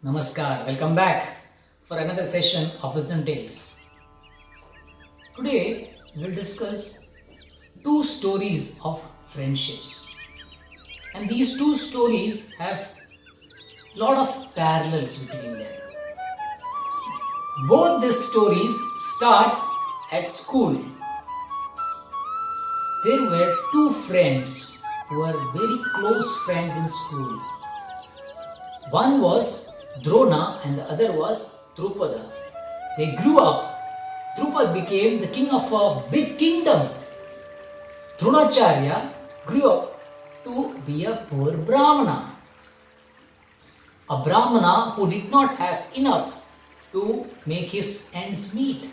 Namaskar, welcome back for another session of Wisdom Tales. Today we'll discuss two stories of friendships, and these two stories have lot of parallels between them. Both these stories start at school. There were two friends who were very close friends in school. One was Drona and the other was Drupada. They grew up. Drupada became the king of a big kingdom. Dronacharya grew up to be a poor Brahmana. A Brahmana who did not have enough to make his ends meet.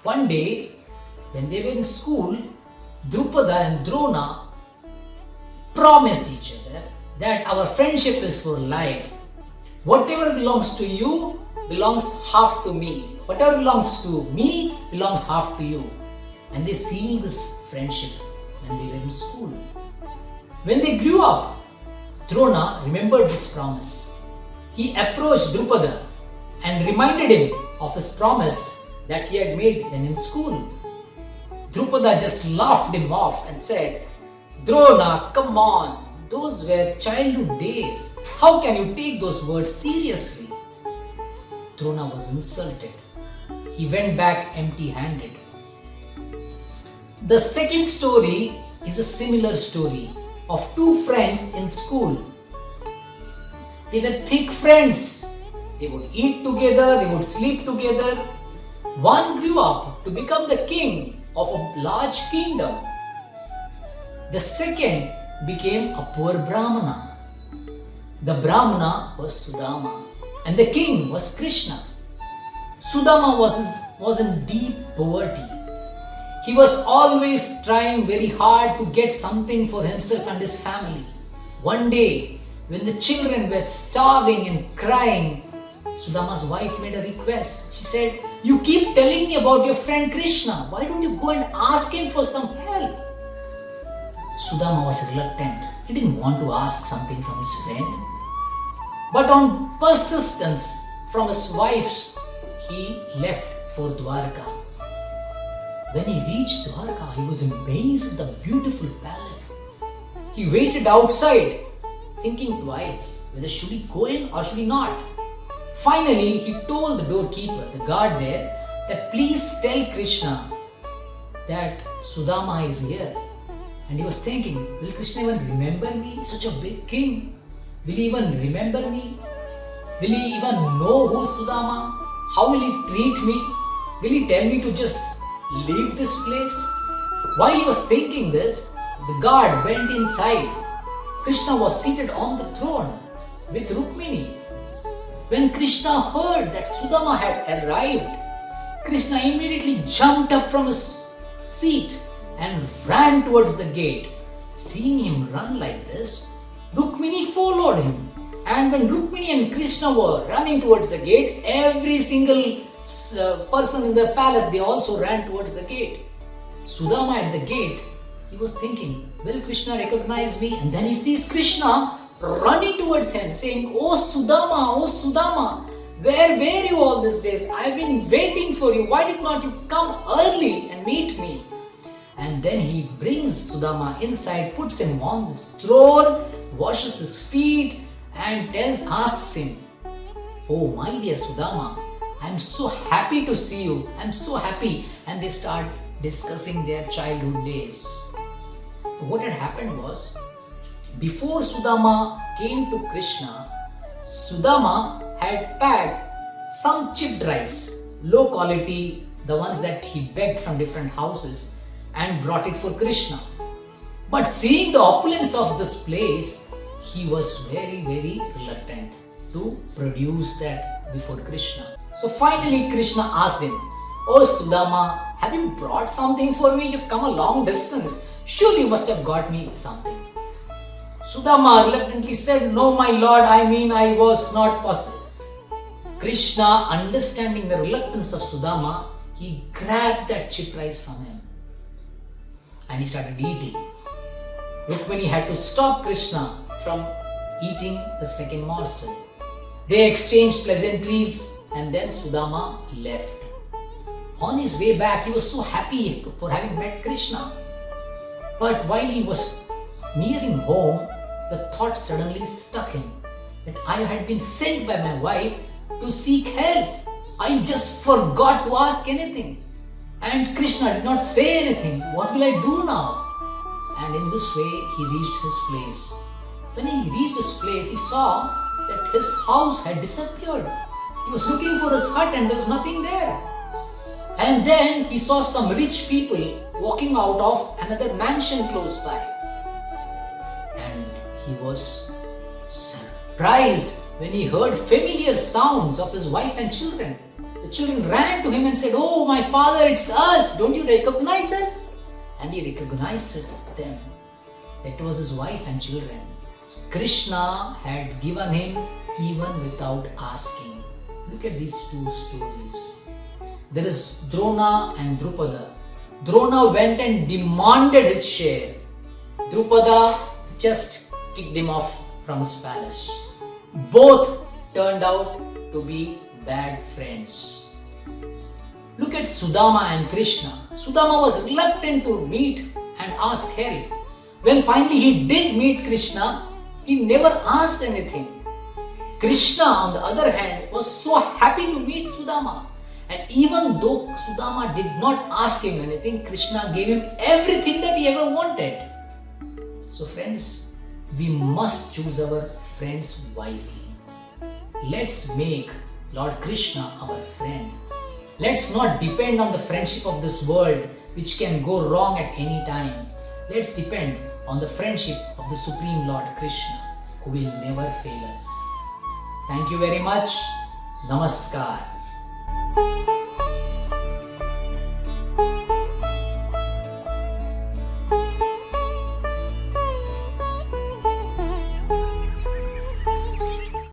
One day, when they were in school, Drupada and Drona promised each other that our friendship is for life. Whatever belongs to you belongs half to me. Whatever belongs to me belongs half to you. And they sealed this friendship when they were in school. When they grew up, Drona remembered this promise. He approached Drupada and reminded him of his promise that he had made when in school. Drupada just laughed him off and said, "Drona, come on, those were childhood days. How can you take those words seriously?" Drona was insulted. He went back empty-handed. The second story is a similar story of two friends in school. They were thick friends. They would eat together, they would sleep together. One grew up to become the king of a large kingdom. The second became a poor Brahmana. The Brahmana was Sudama and the king was Krishna. Sudama was in deep poverty. He was always trying very hard to get something for himself and his family. One day, when the children were starving and crying, Sudama's wife made a request. She said, "You keep telling me about your friend Krishna. Why don't you go and ask him for some help?" Sudama was reluctant. He didn't want to ask something from his friend. But on persistence from his wife, he left for Dwarka. When he reached Dwarka, he was amazed at the beautiful palace. He waited outside, thinking twice whether should he go in or should he not. Finally, he told the doorkeeper, the guard there, that please tell Krishna that Sudama is here. And he was thinking, will Krishna even remember me? Such a big king. Will he even remember me? Will he even know who is Sudama? How will he treat me? Will he tell me to just leave this place? While he was thinking this, the guard went inside. Krishna was seated on the throne with Rukmini. When Krishna heard that Sudama had arrived, Krishna immediately jumped up from his seat and ran towards the gate. Seeing him run like this, Rukmini followed him. And when Rukmini and Krishna were running towards the gate, every single person in the palace, they also ran towards the gate. Sudama at the gate, he was thinking, will Krishna recognize me? And then he sees Krishna running towards him, saying, oh Sudama, where were you all these days? I've been waiting for you. Why did not you come early and meet me?" And then he brings Sudama inside, puts him on his throne, washes his feet, and asks him, "Oh, my dear Sudama, I'm so happy to see you. I'm so happy." And they start discussing their childhood days. What had happened was, before Sudama came to Krishna, Sudama had packed some chipped rice, low quality, the ones that he begged from different houses, and brought it for Krishna. But seeing the opulence of this place, he was very, very reluctant to produce that before Krishna. So finally Krishna asked him, "Oh Sudama, have you brought something for me? You've come a long distance. Surely you must have got me something." Sudama reluctantly said, "No, my lord, I was not possible." Krishna, understanding the reluctance of Sudama, he grabbed that chip rice from him and he started eating. Rukmini had to stop Krishna from eating the second morsel. They exchanged pleasantries and then Sudama left. On his way back, he was so happy for having met Krishna. But while he was nearing home, the thought suddenly struck him that I had been sent by my wife to seek help. I just forgot to ask anything. And Krishna did not say anything. What will I do now? And in this way, he reached his place. When he reached his place, he saw that his house had disappeared. He was looking for his hut and there was nothing there. And then he saw some rich people walking out of another mansion close by. And he was surprised when he heard familiar sounds of his wife and children. The children ran to him and said, "Oh, my father, it's us. Don't you recognize us?" And he recognized them. That was his wife and children. Krishna had given him even without asking. Look at these two stories. There is Drona and Drupada. Drona went and demanded his share. Drupada just kicked him off from his palace. Both turned out to be bad friends. Look at Sudama and Krishna. Sudama was reluctant to meet and ask help. When finally he did meet Krishna, he never asked anything. Krishna, on the other hand, was so happy to meet Sudama. And even though Sudama did not ask him anything, Krishna gave him everything that he ever wanted. So friends, we must choose our friends wisely. Let's make Lord Krishna our friend. Let's not depend on the friendship of this world, which can go wrong at any time. Let's depend on the friendship of the Supreme Lord Krishna, who will never fail us. Thank you very much. Namaskar.